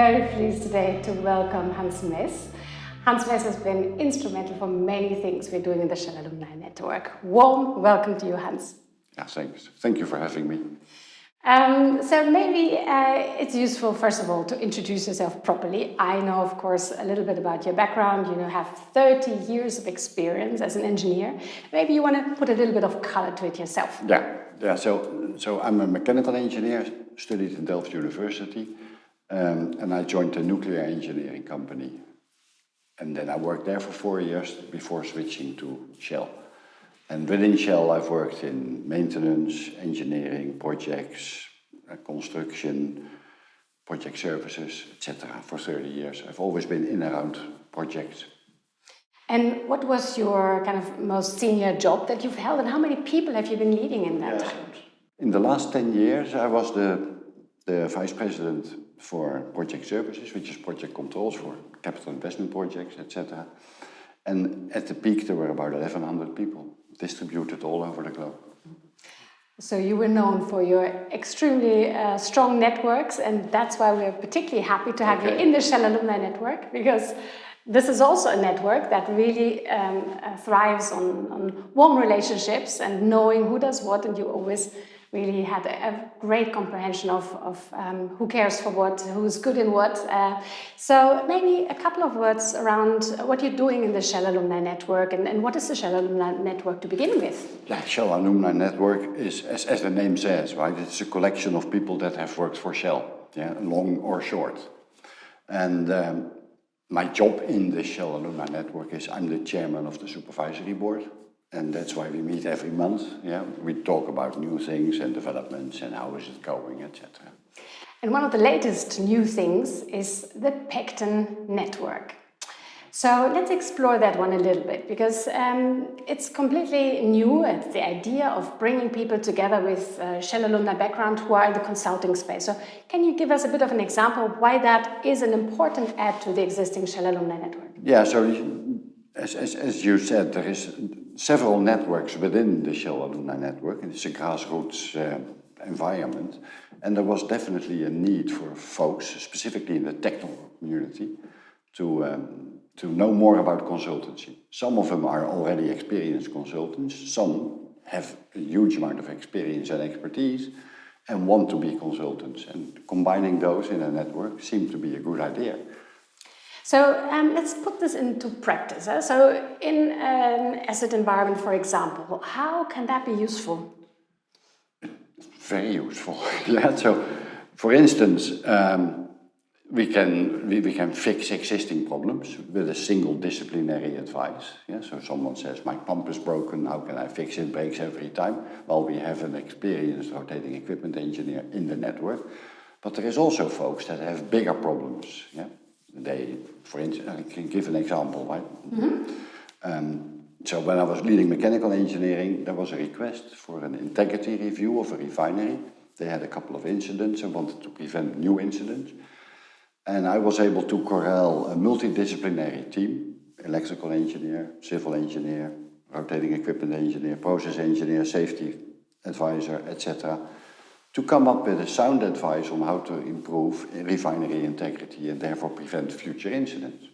very pleased today to welcome Hans Mees. Hans Mees has been instrumental for many things we're doing in the Shell Alumni Network. Warm welcome to you, Hans. Yeah, thanks. Thank you for having me. So maybe it's useful, first of all, to introduce yourself properly. I know, of course, a little bit about your background. You have 30 years of experience as an engineer. Maybe you want to put a little bit of color to it yourself. Yeah. So I'm a mechanical engineer, studied at Delft University, and I joined a nuclear engineering company. And then I worked there for 4 years before switching to Shell. And within Shell, I've worked in maintenance, engineering, projects, construction, project services, etc. for 30 years. I've always been in and around projects. And what was your kind of most senior job that you've held, and how many people have you been leading in that time? In the last 10 years, I was the vice president for project services, which is project controls for capital investment projects, etc. And at the peak, there were about 1,100 people distributed all over the globe. So you were known for your extremely strong networks, and that's why we're particularly happy to have you in the Shell Alumni Network, because this is also a network that really thrives on warm relationships and knowing who does what, and you always really had a great comprehension of who cares for what, who's good in what. So maybe a couple of words around what you're doing in the Shell Alumni Network, and what is the Shell Alumni Network to begin with? Yeah, Shell Alumni Network is, as the name says, right, it's a collection of people that have worked for Shell, long or short. And my job in the Shell Alumni Network is I'm the chairman of the supervisory board. And that's why we meet every month. We talk about new things and developments and how is it going, etc. And one of the latest new things is the Pecten network. So let's explore that one a little bit, because it's completely new. It's the idea of bringing people together with Shell alumni background who are in the consulting space. So can you give us a bit of an example of why that is an important add to the existing Shell alumni network? Yeah, so as you said, there is several networks within the Shell Alumni Network, and it's a grassroots environment. And there was definitely a need for folks, specifically in the technical community, to know more about consultancy. Some of them are already experienced consultants, some have a huge amount of experience and expertise and want to be consultants. And combining those in a network seemed to be a good idea. So let's put this into practice. So in an asset environment, for example, how can that be useful? Very useful. So for instance, we can fix existing problems with a single disciplinary advice. So someone says, my pump is broken, how can I fix it? Breaks every time. Well, we have an experienced rotating equipment engineer in the network. But there is also folks that have bigger problems. For instance, I can give an example, right? Mm-hmm. So when I was leading mechanical engineering, there was a request for an integrity review of a refinery. They had a couple of incidents and wanted to prevent new incidents. And I was able to corral a multidisciplinary team, electrical engineer, civil engineer, rotating equipment engineer, process engineer, safety advisor, etc., to come up with a sound advice on how to improve refinery integrity and therefore prevent future incidents.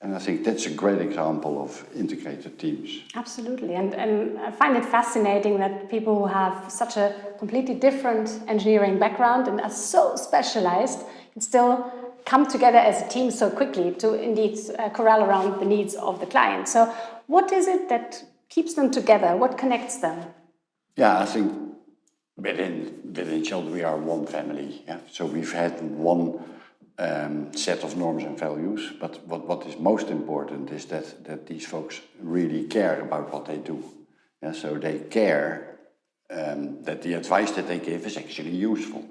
And I think that's a great example of integrated teams. Absolutely, and I find it fascinating that people who have such a completely different engineering background and are so specialized can still come together as a team so quickly to indeed corral around the needs of the client. So what is it that keeps them together? What connects them? Yeah, I think within Shell we are one family. So we've had one set of norms and values, but what is most important is that these folks really care about what they do. So they care that the advice that they give is actually useful.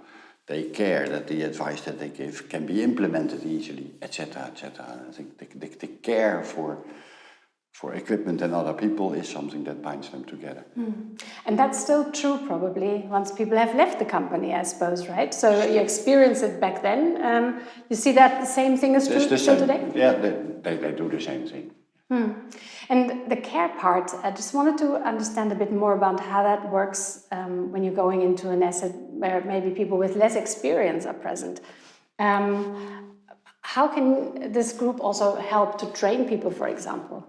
They care that the advice that they give can be implemented easily, etc., etc. I think the care for equipment and other people is something that binds them together. Mm. And that's still true probably once people have left the company, I suppose, right? So you experienced it back then. You see that the same thing is true still today? Yeah, they do the same thing. Hmm. And the care part, I just wanted to understand a bit more about how that works when you're going into an asset where maybe people with less experience are present. How can this group also help to train people, for example?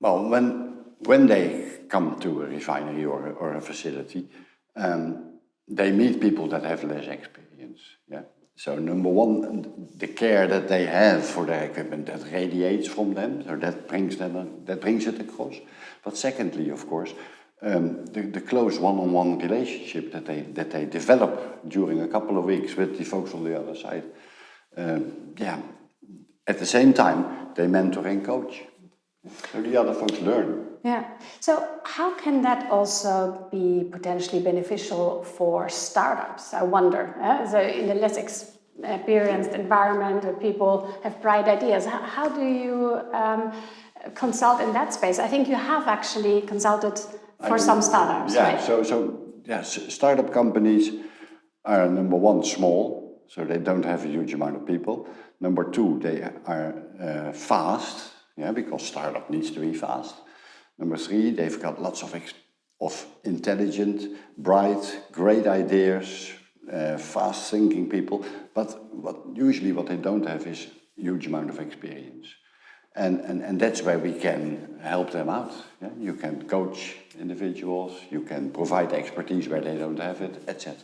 Well, when they come to a refinery or a facility, they meet people that have less experience. Yeah. So number one, the care that they have for their equipment that radiates from them, so that brings it across. But secondly, of course, the close one-on-one relationship that they develop during a couple of weeks with the folks on the other side. At the same time, they mentor and coach. So the other folks learn. Yeah. So how can that also be potentially beneficial for startups? I wonder. So in a less experienced environment where people have bright ideas, how do you consult in that space? I think you have actually consulted for some startups, yeah, right? So startup companies are number one, small, so they don't have a huge amount of people. Number two, they are fast. Yeah, because startup needs to be fast. Number three, they've got lots of intelligent, bright, great ideas, fast-thinking people. But usually what they don't have is a huge amount of experience. And that's where we can help them out. Yeah? You can coach individuals, you can provide expertise where they don't have it, etc.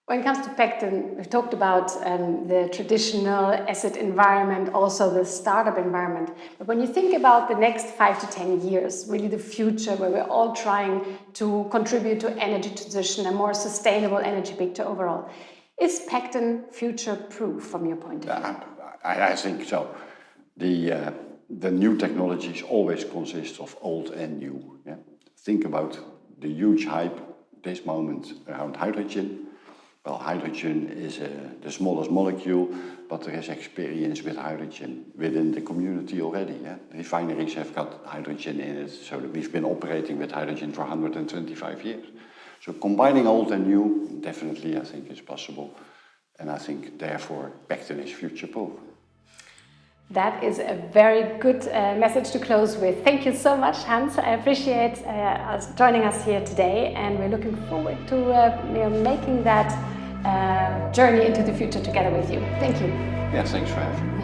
When it comes to Pecten, we've talked about the traditional asset environment, also the startup environment. But when you think about the next 5 to 10 years, really the future where we're all trying to contribute to energy transition, a more sustainable energy picture overall, is Pecten future-proof from your point of view? I think so. The new technologies always consist of old and new. Yeah? Think about the huge hype this moment around hydrogen. Well, hydrogen is the smallest molecule, but there is experience with hydrogen within the community already. Yeah? Refineries have got hydrogen in it, so that we've been operating with hydrogen for 125 years. So combining old and new, definitely I think is possible. And I think, therefore, Pecten is future-proof. That is a very good message to close with. Thank you so much, Hans. I appreciate joining us here today, and we're looking forward to making that journey into the future together with you. Thank you. Yeah, thanks for having me.